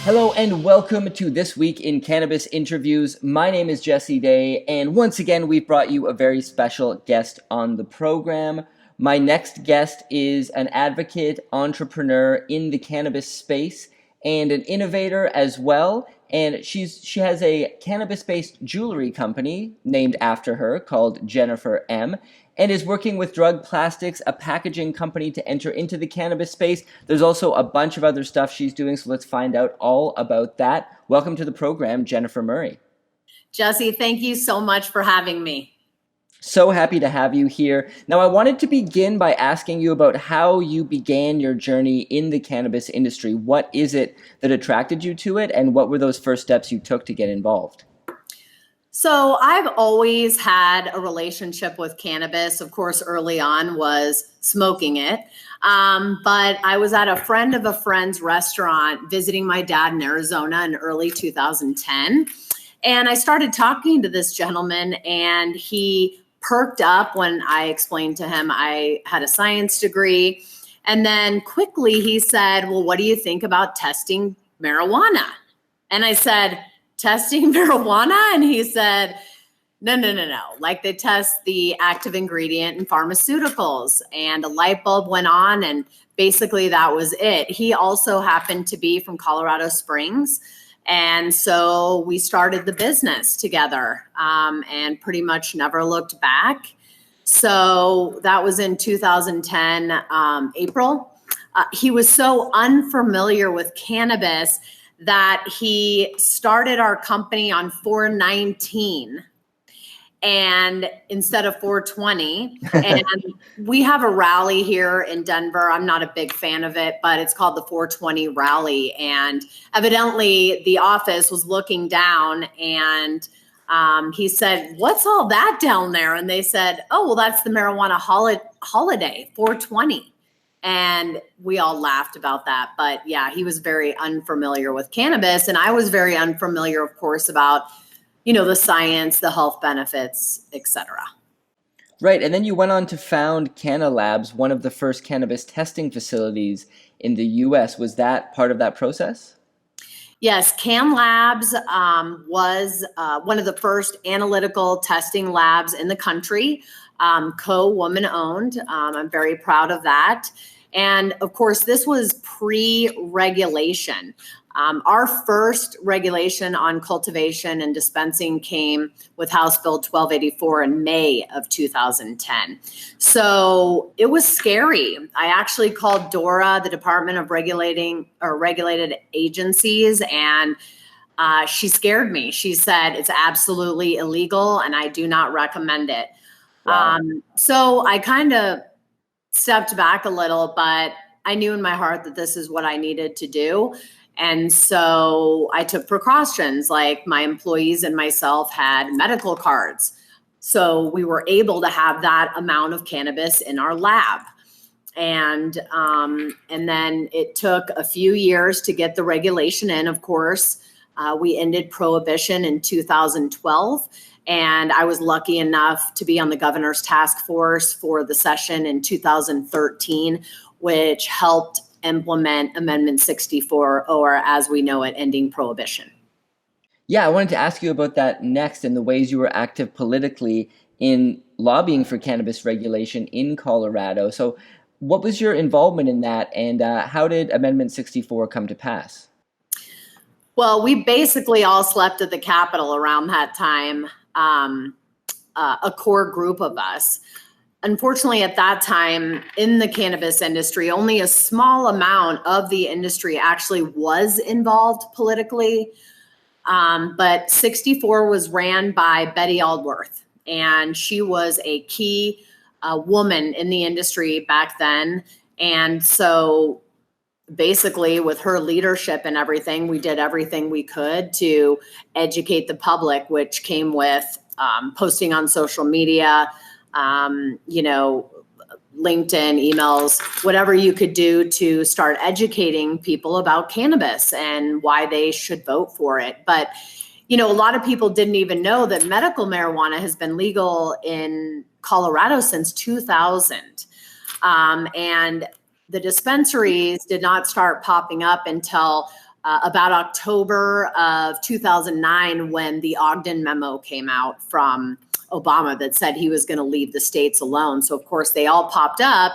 Hello and welcome to This Week in Cannabis Interviews. My name is Jesse Day, and once again, we've brought you a very special guest on the program. My next guest is an advocate, entrepreneur in the cannabis space, and an innovator as well. And she has a cannabis-based jewelry company named after her called Genifer M, and is working with Drug Plastics, a packaging company, to enter into the cannabis space. There's also a bunch of other stuff she's doing, so let's find out all about that. Welcome to the program, Genifer Murray. Jesse, thank you so much for having me. So happy to have you here. Now, I wanted to begin by asking you about how you began your journey in the cannabis industry. What is it that attracted you to it, and what were those first steps you took to get involved? So I've always had a relationship with cannabis. Of course, early on was smoking it. But I was at a friend of a friend's restaurant visiting my dad in Arizona in early 2010. And I started talking to this gentleman, and he perked up when I explained to him I had a science degree. And then quickly he said, well, what do you think about testing marijuana? And I said, testing marijuana? And he said, no. Like they test the active ingredient in pharmaceuticals. And a light bulb went on, and basically that was it. He also happened to be from Colorado Springs. And so we started the business together and pretty much never looked back. So that was in 2010, April. He was so unfamiliar with cannabis that he started our company on 4/19 and instead of 4/20. And we have a rally here in Denver. I'm not a big fan of it, but it's called the 4/20 rally. And evidently the office was looking down, and he said, what's all that down there? And they said, oh, well, that's the marijuana holiday, 4/20. And we all laughed about that. But yeah, he was very unfamiliar with cannabis. And I was very unfamiliar, of course, about, the science, the health benefits, etc. Right. And then you went on to found Kamme Labs, one of the first cannabis testing facilities in the US. Was that part of that process? Yes, Kamme Labs was one of the first analytical testing labs in the country, woman owned. I'm very proud of that. And of course, this was pre-regulation. Our first regulation on cultivation and dispensing came with House Bill 1284 in May of 2010. So it was scary. I actually called DORA, the Department of Regulated Agencies, and she scared me. She said it's absolutely illegal and I do not recommend it. Wow. So I kind of stepped back a little, but I knew in my heart that this is what I needed to do. And so I took precautions, like my employees and myself had medical cards. So we were able to have that amount of cannabis in our lab. And then it took a few years to get the regulation in, of course. We ended prohibition in 2012. And I was lucky enough to be on the governor's task force for the session in 2013, which helped implement Amendment 64, or as we know it, ending prohibition. Yeah, I wanted to ask you about that next, and the ways you were active politically in lobbying for cannabis regulation in Colorado. So what was your involvement in that, and how did Amendment 64 come to pass? Well, we basically all slept at the Capitol around that time, a core group of us. Unfortunately, at that time in the cannabis industry, only a small amount of the industry actually was involved politically. But 64 was ran by Betty Aldworth, and she was a key woman in the industry back then. And so basically with her leadership and everything, we did everything we could to educate the public, which came with posting on social media, LinkedIn, emails, whatever you could do to start educating people about cannabis and why they should vote for it. But, a lot of people didn't even know that medical marijuana has been legal in Colorado since 2000. And the dispensaries did not start popping up until about October of 2009 when the Ogden memo came out from Obama that said he was going to leave the states alone. So of course they all popped up.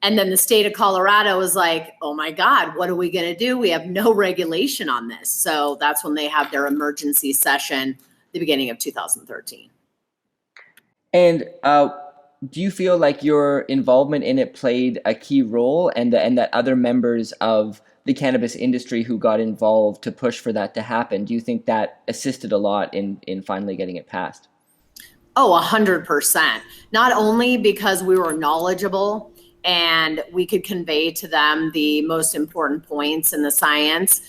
And then the state of Colorado was like, oh my God, what are we going to do? We have no regulation on this. So that's when they had their emergency session, the beginning of 2013. And do you feel like your involvement in it played a key role, and that other members of the cannabis industry who got involved to push for that to happen, do you think that assisted a lot in finally getting it passed? Oh, 100%. Not only because we were knowledgeable and we could convey to them the most important points in the science,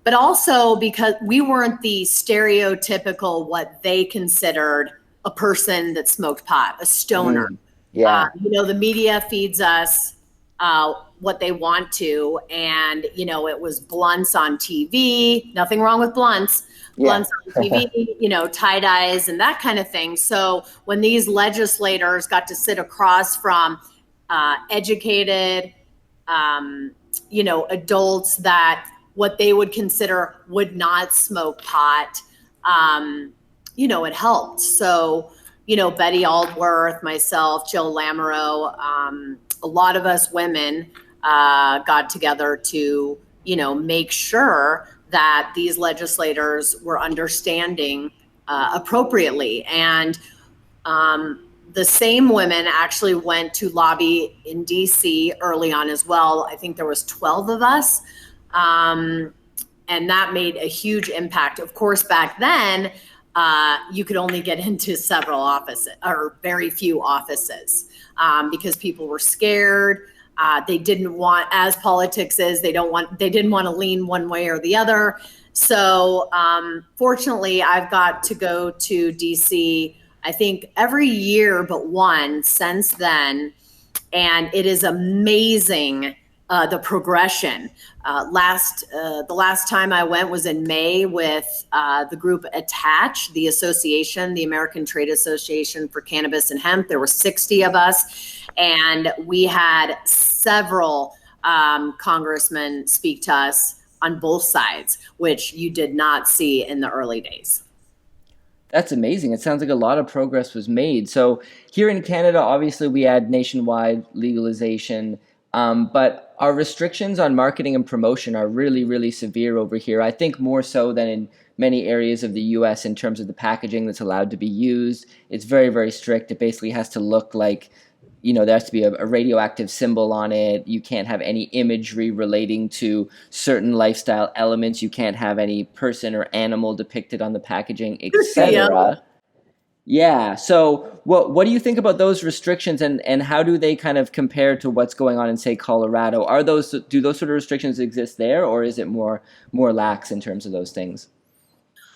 but also because we weren't the stereotypical what they considered a person that smoked pot, a stoner. Yeah. The media feeds us what they want to, and it was blunts on TV. Nothing wrong with blunts. Blunts on TV, tie dyes and that kind of thing. So when these legislators got to sit across from educated, adults that what they would consider would not smoke pot, it helped. So, Betty Aldworth, myself, Jill Lamoureux, a lot of us women got together to, make sure that these legislators were understanding appropriately. And the same women actually went to lobby in DC early on as well. I think there was 12 of us. And that made a huge impact. Of course, back then, you could only get into several offices or very few offices because people were scared. They didn't want, as politics is, they didn't want to lean one way or the other. So fortunately, I've got to go to DC, I think every year but one since then. And it is amazing, the progression. The last time I went was in May with the group Attach, the association, the American Trade Association for Cannabis and Hemp. There were 60 of us, and we had several congressmen speak to us on both sides, which you did not see in the early days. That's amazing. It sounds like a lot of progress was made. So here in Canada, obviously we had nationwide legalization, but our restrictions on marketing and promotion are really, really severe over here. I think more so than in many areas of the US in terms of the packaging that's allowed to be used. It's very, very strict. It basically has to look like, there has to be a radioactive symbol on it. You can't have any imagery relating to certain lifestyle elements. You can't have any person or animal depicted on the packaging, etc. Yeah. So what do you think about those restrictions, and how do they kind of compare to what's going on in, say, Colorado? Do those sort of restrictions exist there, or is it more lax in terms of those things?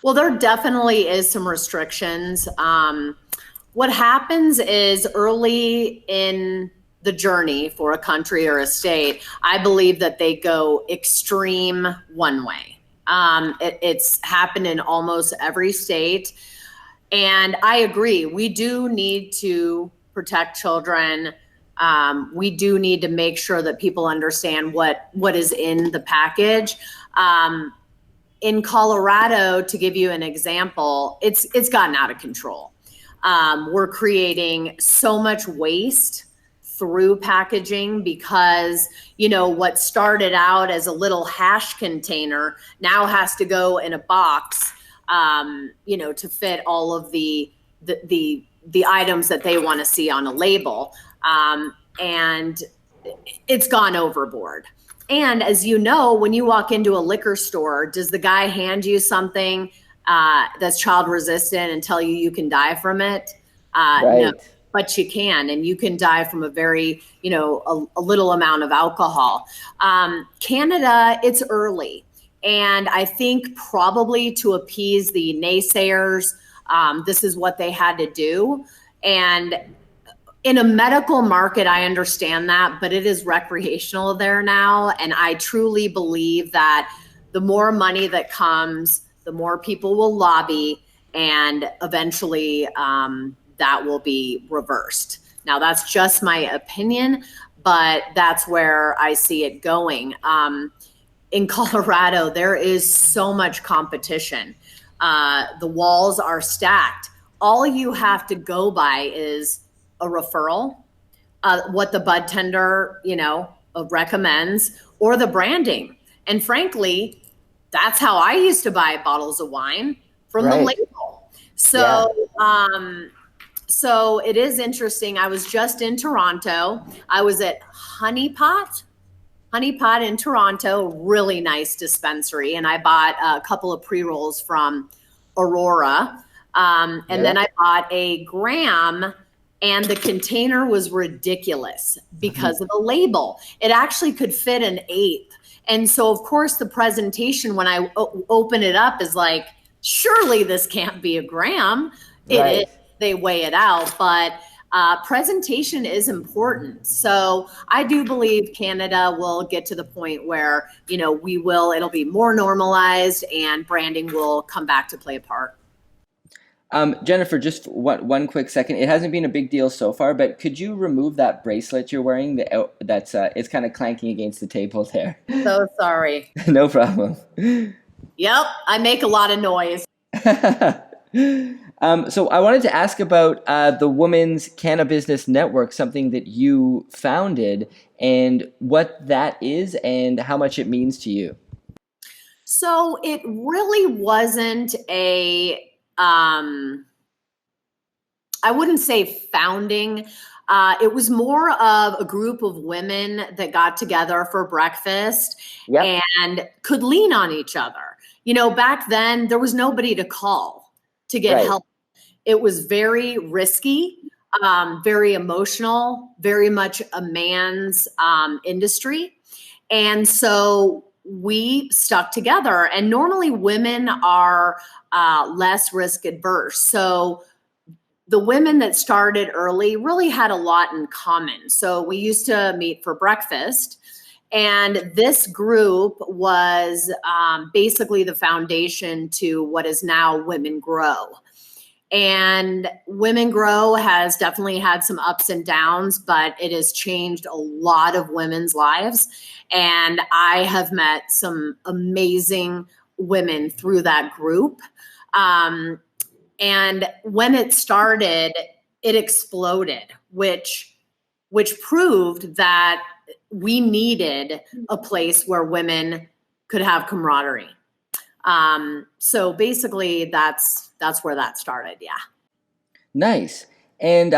Well, there definitely is some restrictions. What happens is early in the journey for a country or a state, I believe that they go extreme one way. It's happened in almost every state. And I agree, we do need to protect children. We do need to make sure that people understand what is in the package. In Colorado, to give you an example, it's gotten out of control. We're creating so much waste through packaging because, what started out as a little hash container now has to go in a box, to fit all of the items that they want to see on a label. And it's gone overboard. And as you know, when you walk into a liquor store, does the guy hand you something that's child resistant and tell you can die from it? Right. No, but you can, and you can die from a very, a little amount of alcohol. Canada, it's early. And I think probably to appease the naysayers, this is what they had to do. And in a medical market, I understand that, but it is recreational there now. And I truly believe that the more money that comes, the more people will lobby, and eventually that will be reversed. Now, that's just my opinion, but that's where I see it going. in Colorado, there is so much competition. The walls are stacked. All you have to go by is a referral, what the bud tender, recommends, or the branding. And frankly, that's how I used to buy bottles of wine, from the Right. label. Yeah. So it is interesting. I was just in Toronto. I was at Honey Pot in Toronto, really nice dispensary. And I bought a couple of pre-rolls from Aurora. And then I bought a gram, and the container was ridiculous because of the label. It actually could fit an eighth. And so, of course, the presentation when I open it up is like, surely this can't be a gram. It is. They weigh it out, but presentation is important. So I do believe Canada will get to the point where, it'll be more normalized and branding will come back to play a part. Genifer, just one quick second. It hasn't been a big deal so far, but could you remove that bracelet you're wearing? That's it's kind of clanking against the table there. So sorry. No problem. Yep, I make a lot of noise. So I wanted to ask about the Women's Cannabis Network, something that you founded, and what that is and how much it means to you. So it really wasn't I wouldn't say founding. It was more of a group of women that got together for breakfast and could lean on each other. Back then there was nobody to call to get help. It was very risky, very emotional, very much a man's industry. And so we stuck together, and normally women are less risk adverse. So the women that started early really had a lot in common. So we used to meet for breakfast, and this group was basically the foundation to what is now Women Grow. And Women Grow has definitely had some ups and downs, but it has changed a lot of women's lives. And I have met some amazing women through that group. And when it started, it exploded, which proved that we needed a place where women could have camaraderie. So basically that's where that started. Yeah. Nice. And,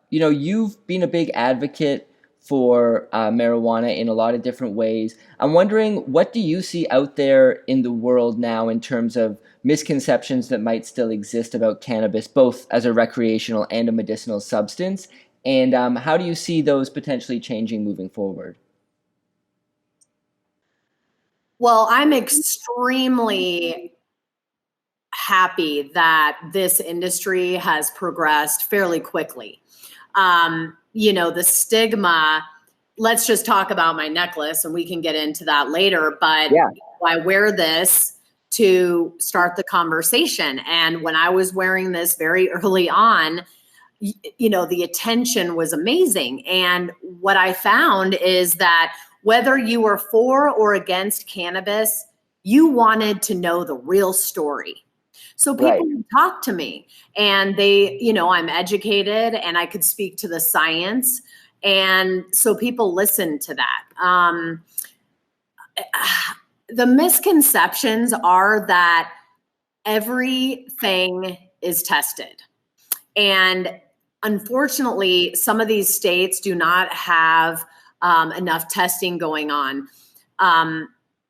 you've been a big advocate for marijuana in a lot of different ways. I'm wondering, what do you see out there in the world now in terms of misconceptions that might still exist about cannabis, both as a recreational and a medicinal substance? And how do you see those potentially changing moving forward? Well, I'm extremely happy that this industry has progressed fairly quickly. The stigma, let's just talk about my necklace and we can get into that later, but I wear this to start the conversation. And when I was wearing this very early on, the attention was amazing. And what I found is that whether you were for or against cannabis, you wanted to know the real story. So people would talk to me, and I'm educated and I could speak to the science. And so people listened to that. The misconceptions are that everything is tested. And unfortunately, some of these states do not have enough testing going on.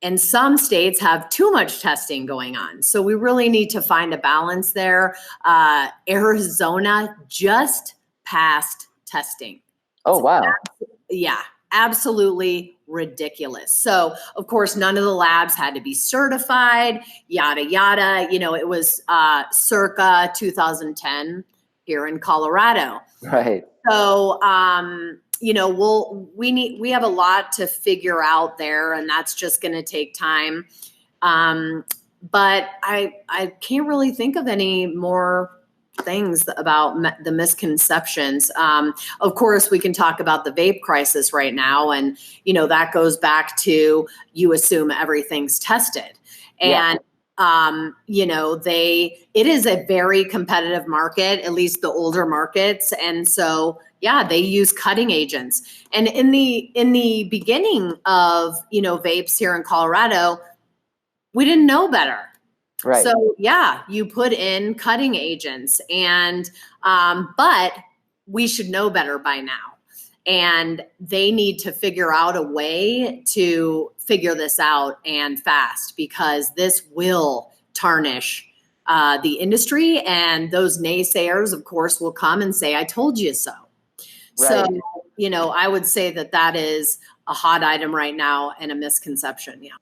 And some states have too much testing going on. So we really need to find a balance there. Arizona just passed testing. Oh, wow. Yeah, absolutely ridiculous. So, of course, none of the labs had to be certified, yada, yada. It was circa 2010 here in Colorado. Right. So, we have a lot to figure out there, and that's just going to take time. But I can't really think of any more things about the misconceptions. Of course, we can talk about the vape crisis right now. And, that goes back to, you assume everything's tested. And, it is a very competitive market, at least the older markets. And so, they use cutting agents. And in the beginning of, vapes here in Colorado, we didn't know better. Right. So you put in cutting agents, and but we should know better by now. And they need to figure out a way to figure this out, and fast, because this will tarnish the industry. And those naysayers, of course, will come and say, I told you so. Right. So, I would say that is a hot item right now and a misconception. Yeah.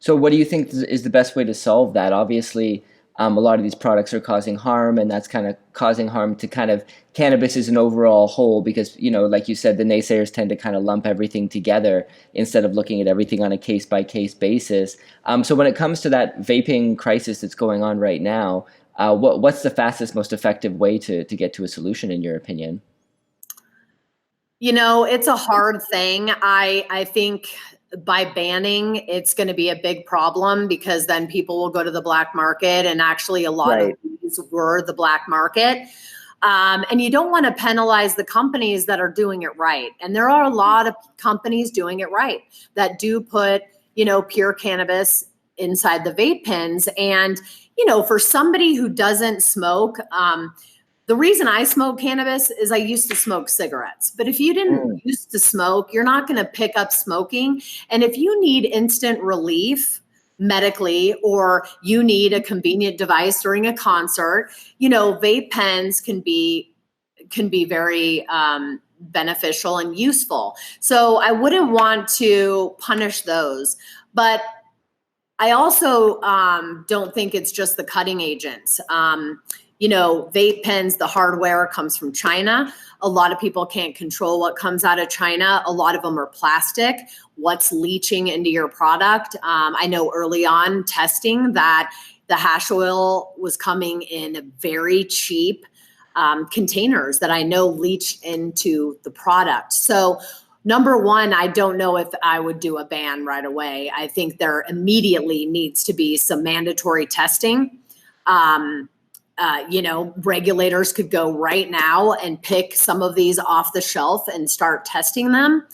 So what do you think is the best way to solve that? Obviously, a lot of these products are causing harm, and that's kind of causing harm to kind of cannabis as an overall whole, because, like you said, the naysayers tend to kind of lump everything together instead of looking at everything on a case-by-case basis. So when it comes to that vaping crisis that's going on right now, what's the fastest, most effective way to get to a solution, in your opinion? It's a hard thing. I think by banning, it's going to be a big problem, because then people will go to the black market, and actually a lot of these were the black market. And you don't want to penalize the companies that are doing it right. And there are a lot of companies doing it right that do put, pure cannabis inside the vape pens. And, for somebody who doesn't smoke, the reason I smoke cannabis is I used to smoke cigarettes. But if you didn't used to smoke, you're not going to pick up smoking. And if you need instant relief medically, or you need a convenient device during a concert, vape pens can be very beneficial and useful. So I wouldn't want to punish those. But I also don't think it's just the cutting agents. Vape pens, the hardware comes from China. A lot of people can't control what comes out of China. A lot of them are plastic. What's leaching into your product? I know early on testing that the hash oil was coming in very cheap containers that I know leach into the product. So number one, I don't know if I would do a ban right away. I think there immediately needs to be some mandatory testing. Regulators could go right now and pick some of these off the shelf and start testing them.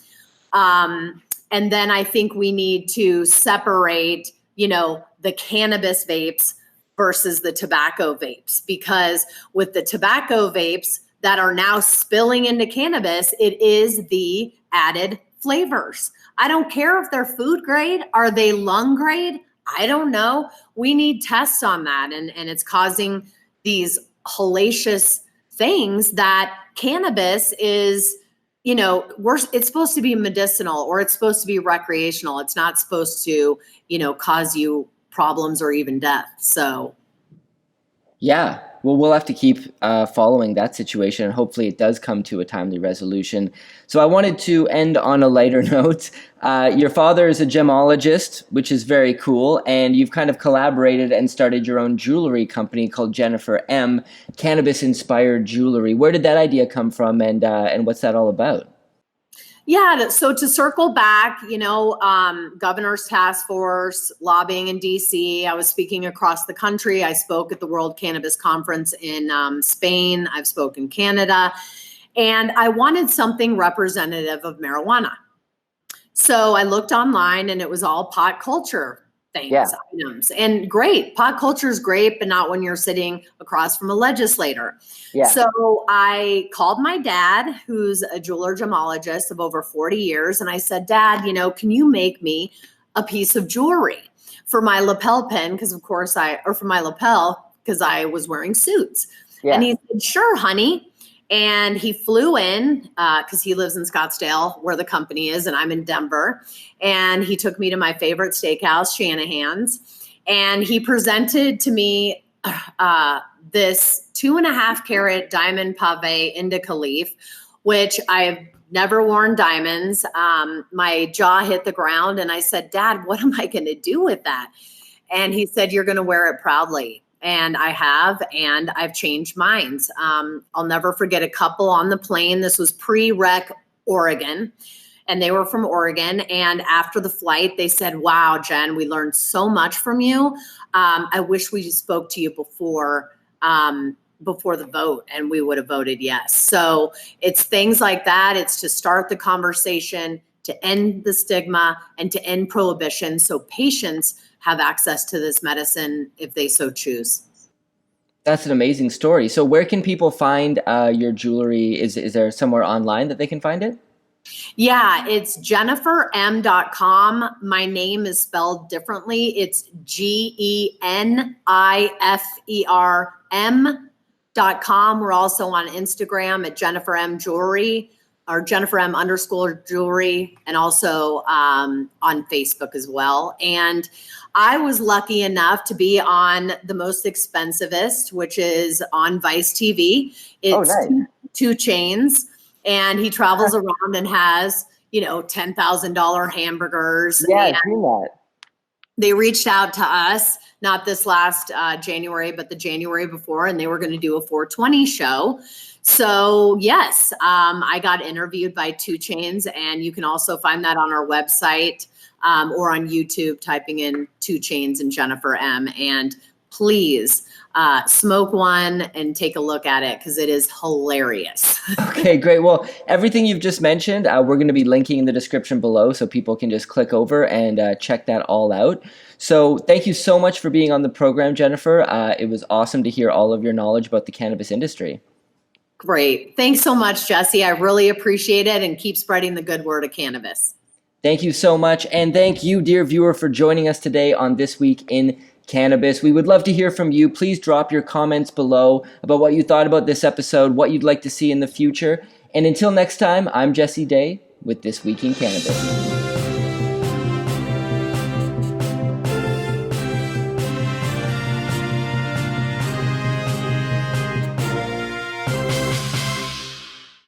And then I think we need to separate, the cannabis vapes versus the tobacco vapes, because with the tobacco vapes that are now spilling into cannabis, it is the added flavors. I don't care if they're food grade. Are they lung grade? I don't know. We need tests on that. And it's causing these hellacious things that cannabis is, it's supposed to be medicinal, or it's supposed to be recreational. It's not supposed to, cause you problems or even death. So. Yeah, well, we'll have to keep following that situation, and hopefully it does come to a timely resolution. So I wanted to end on a lighter note. Your father is a gemologist, which is very cool, and you've kind of collaborated and started your own jewelry company called Genifer M, cannabis-inspired jewelry. Where did that idea come from, and what's that all about? Yeah, so to circle back, governor's task force, lobbying in DC. I was speaking across the country. I spoke at the World Cannabis Conference in Spain. I've spoken in Canada. And I wanted something representative of marijuana. So I looked online, and it was all pot culture things, items. And great, pot culture is great, but not when you're sitting across from a legislator. Yeah. So I called my dad, who's a jeweler gemologist of over 40 years. And I said, Dad, can you make me a piece of jewelry for my lapel pin? Because of course for my lapel, because I was wearing suits. Yeah. And he said, sure, honey. And he flew in because he lives in Scottsdale, where the company is, and I'm in Denver. And he took me to my favorite steakhouse, Shanahan's. And he presented to me this 2.5 carat diamond pave indica leaf, which I've never worn diamonds. My jaw hit the ground, and I said, Dad, what am I going to do with that? And he said, you're going to wear it proudly. And I've changed minds. I'll never forget a couple on the plane. This was pre-rec Oregon, and they were from Oregon. And after the flight, they said, "Wow, Jen, we learned so much from you. I wish we spoke to you before the vote, and we would have voted yes." So it's things like that. It's to start the conversation, to end the stigma, and to end prohibition so patients have access to this medicine if they so choose. That's an amazing story. So where can people find your jewelry? Is there somewhere online that they can find it? Yeah, it's GeniferM.com. My name is spelled differently. It's GeniferM.com. We're also on Instagram at Genifer M Jewelry, or Genifer M _jewelry, and also on Facebook as well. And I was lucky enough to be on the most expensivest, which is on Vice TV. It's Two Chains, and he travels around and has, $10,000 hamburgers. Yeah, I've seen that. They reached out to us, not this last January, but the January before, and they were going to do a 420 show. So yes, I got interviewed by Two Chains, and you can also find that on our website or on YouTube, typing in Two Chains and Genifer M. And please smoke one and take a look at it, because it is hilarious. Okay, great. Well, everything you've just mentioned, we're going to be linking in the description below, so people can just click over and check that all out. So thank you so much for being on the program, Genifer. It was awesome to hear all of your knowledge about the cannabis industry. Great. Thanks so much, Jesse. I really appreciate it, and keep spreading the good word of cannabis. Thank you so much. And thank you, dear viewer, for joining us today on This Week in Cannabis. We would love to hear from you. Please drop your comments below about what you thought about this episode, what you'd like to see in the future. And until next time, I'm Jesse Day with This Week in Cannabis.